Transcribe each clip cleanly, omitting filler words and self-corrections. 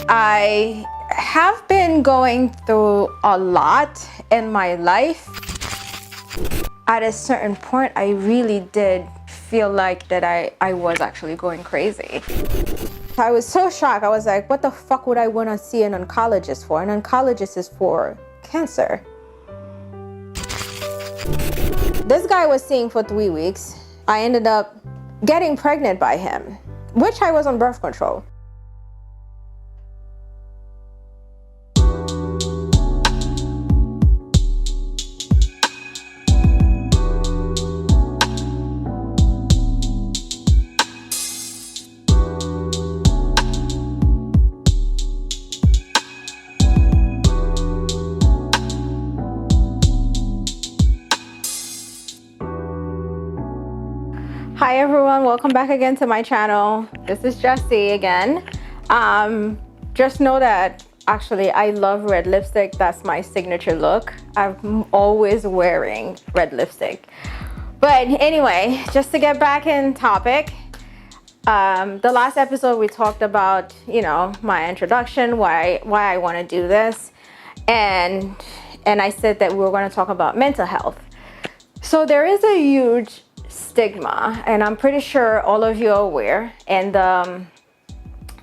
I have been going through a lot in my life. At a certain point, I really did feel like that I was actually going crazy. I was so shocked. I was like, what the fuck would I want to see an oncologist for? An oncologist is for cancer. This guy was seeing for 3 weeks. I ended up getting pregnant by him, which I was on birth control. Hi everyone, welcome back again to my channel. This is Gessie again. Just know that actually I love red lipstick. That's my signature look. I'm always wearing red lipstick. But anyway, just to get back in topic, the last episode we talked about, my introduction, why I want to do this, and I said that we were going to talk about mental health. So there is a huge stigma, and I'm pretty sure all of you are aware, in the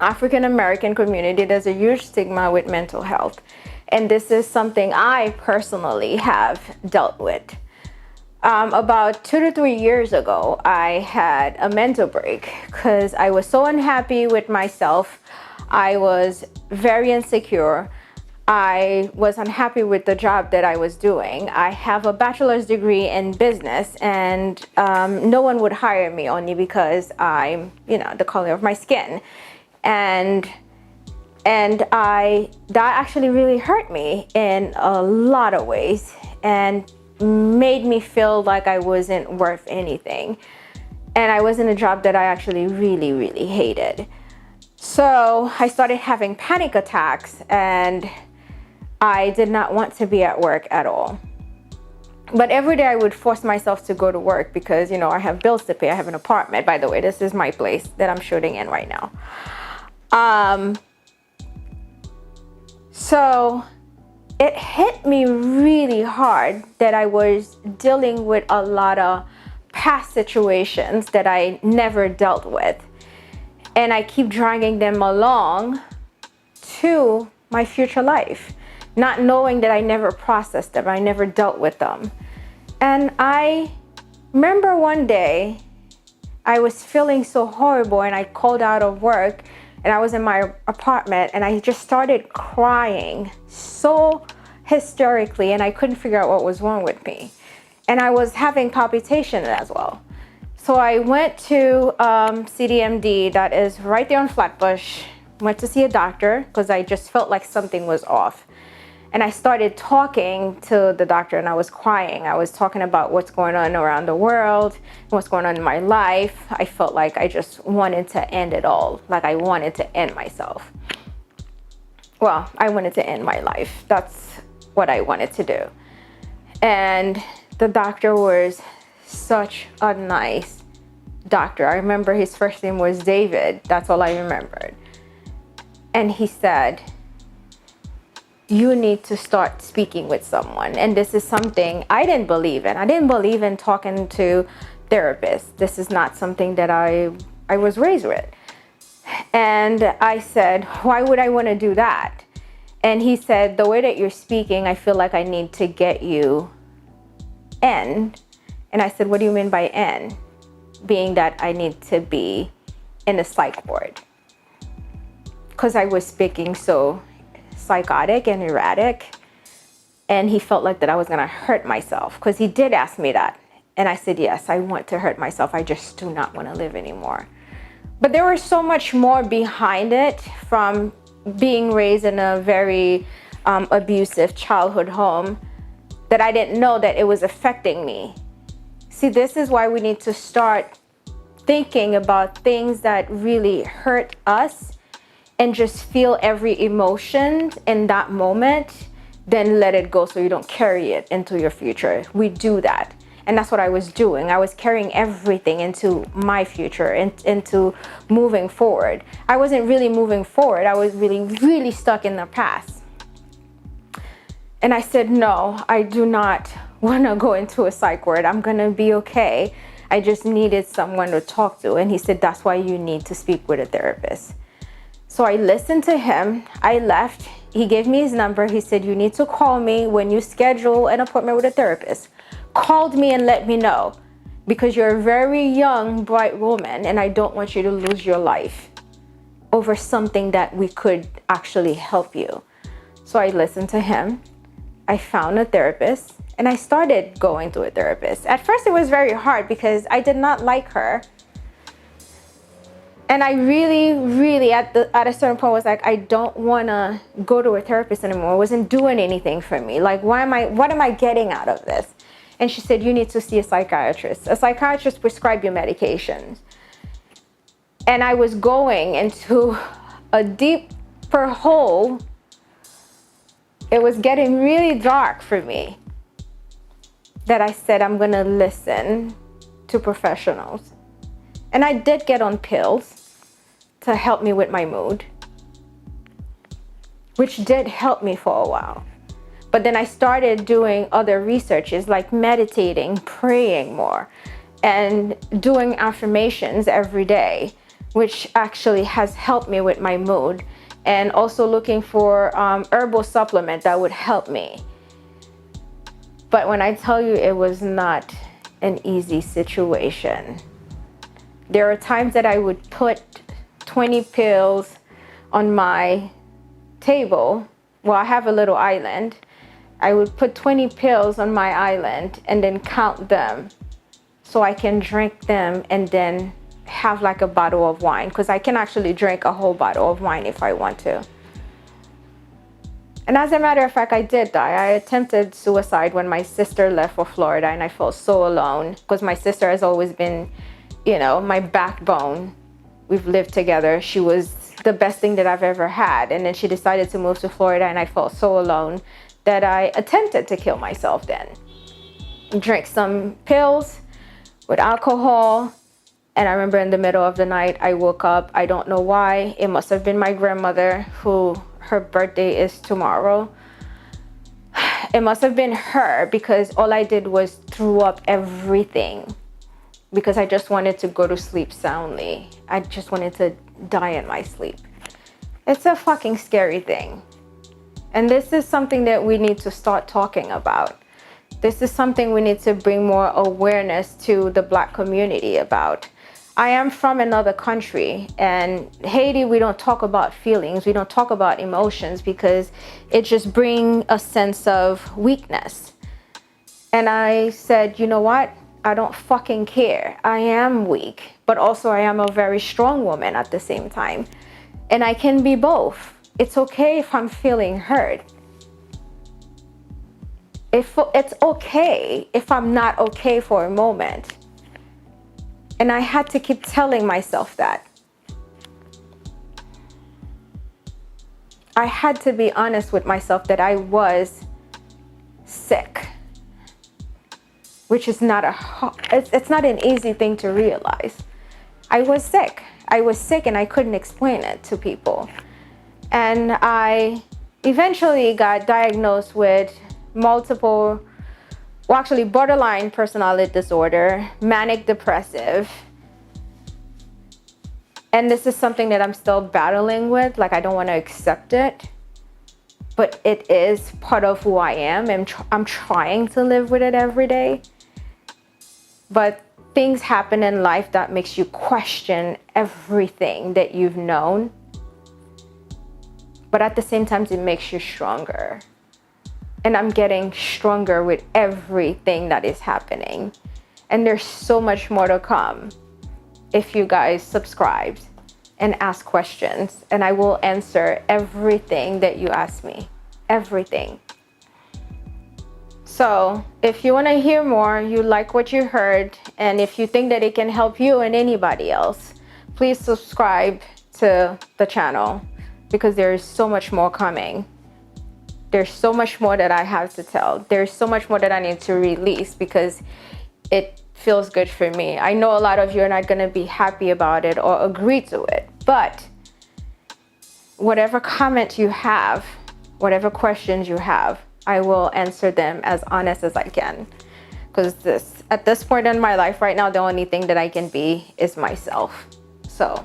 African American community there's a huge stigma with mental health, and this is something I personally have dealt with. About 2 to 3 years ago, I had a mental break because I was so unhappy with myself. I was very insecure. I was unhappy with the job that I was doing. I have a bachelor's degree in business, and no one would hire me only because I'm, the color of my skin. And that actually really hurt me in a lot of ways and made me feel like I wasn't worth anything. And I was in a job that I actually really, really hated. So I started having panic attacks, and I did not want to be at work at all. But every day I would force myself to go to work because, I have bills to pay. I have an apartment. By the way, this is my place that I'm shooting in right now. So it hit me really hard that I was dealing with a lot of past situations that I never dealt with. And I keep dragging them along to my future life, not knowing that I never processed them, I never dealt with them. And I remember one day I was feeling so horrible, and I called out of work, and I was in my apartment, and I just started crying so hysterically, and I couldn't figure out what was wrong with me. And I was having palpitations as well. So I went to CDMD, that is right there on Flatbush. Went to see a doctor because I just felt like something was off. And I started talking to the doctor, and I was crying. I was talking about what's going on around the world, what's going on in my life. I felt like I just wanted to end it all. Like I wanted to end myself. Well, I wanted to end my life. That's what I wanted to do. And the doctor was such a nice doctor. I remember his first name was David. That's all I remembered. And he said, you need to start speaking with someone. And this is something I didn't believe in. I didn't believe in talking to therapists. This is not something that I was raised with. And I said, why would I want to do that? And he said, the way that you're speaking, I feel like I need to get you in. And I said, what do you mean by in? Being that I need to be in a psych ward. Because I was speaking so psychotic and erratic, and he felt like that I was gonna hurt myself, because he did ask me that, and I said yes, I want to hurt myself. I just do not want to live anymore. But there was so much more behind it, from being raised in a very abusive childhood home, that I didn't know that it was affecting me. See, this is why we need to start thinking about things that really hurt us, and just feel every emotion in that moment, then let it go so you don't carry it into your future. We do that. And that's what I was doing. I was carrying everything into my future and into moving forward. I wasn't really moving forward. I was really stuck in the past. And I said, no, I do not want to go into a psych ward. I'm going to be okay. I just needed someone to talk to. And he said, that's why you need to speak with a therapist. So I listened to him. I left. He gave me his number. He said, you need to call me when you schedule an appointment with a therapist. Called me and let me know, because you're a very young, bright woman, and I don't want you to lose your life over something that we could actually help you. So I listened to him. I found a therapist and I started going to a therapist. At first it was very hard because I did not like her. And I really at a certain point was like, I don't want to go to a therapist anymore. It wasn't doing anything for me. Like, what am I getting out of this? And she said, you need to see a psychiatrist. A psychiatrist prescribed you medications. And I was going into a deeper hole. It was getting really dark for me, that I said, I'm going to listen to professionals. And I did get on pills to help me with my mood, which did help me for a while. But then I started doing other researches, like meditating, praying more, and doing affirmations every day, which actually has helped me with my mood. And also looking for herbal supplement that would help me. But when I tell you, it was not an easy situation. There are times that I would put 20 pills on my table. Well, I have a little island. I would put 20 pills on my island and then count them so I can drink them and then have like a bottle of wine, because I can actually drink a whole bottle of wine if I want to. And as a matter of fact, I did die. I attempted suicide when my sister left for Florida, and I felt so alone because my sister has always been, you know, my backbone. We've lived together. She was the best thing that I've ever had. And then she decided to move to Florida, and I felt so alone that I attempted to kill myself then. Drank some pills with alcohol. And I remember in the middle of the night, I woke up. I don't know why. It must have been my grandmother, who her birthday is tomorrow. It must have been her, because all I did was threw up everything, because I just wanted to go to sleep soundly. I just wanted to die in my sleep. It's a fucking scary thing. And this is something that we need to start talking about. This is something we need to bring more awareness to the Black community about. I am from another country, and Haiti, we don't talk about feelings. We don't talk about emotions, because it just brings a sense of weakness. And I said, you know what? I don't fucking care. I am weak, but also I am a very strong woman at the same time. And I can be both. It's okay if I'm feeling hurt. It's okay if I'm not okay for a moment. And I had to keep telling myself that. I had to be honest with myself that I was sick, which is not it's not an easy thing to realize. I was sick. I was sick, and I couldn't explain it to people. And I eventually got diagnosed with borderline personality disorder, manic depressive. And this is something that I'm still battling with. Like, I don't want to accept it, but it is part of who I am. And I'm trying to live with it every day. But things happen in life that makes you question everything that you've known. But at the same time, it makes you stronger. And I'm getting stronger with everything that is happening. And there's so much more to come if you guys subscribe and ask questions. And I will answer everything that you ask me. Everything. So if you want to hear more, you like what you heard, and if you think that it can help you and anybody else, please subscribe to the channel, because there is so much more coming. There's so much more that I have to tell. There's so much more that I need to release, because it feels good for me. I know a lot of you are not going to be happy about it or agree to it, but whatever comment you have, whatever questions you have, I will answer them as honest as I can. Because at this point in my life right now, the only thing that I can be is myself. So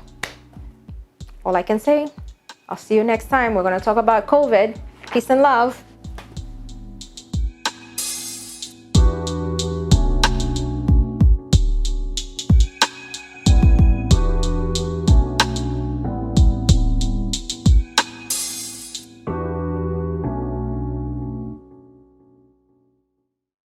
all I can say, I'll see you next time. We're going to talk about COVID. Peace and love.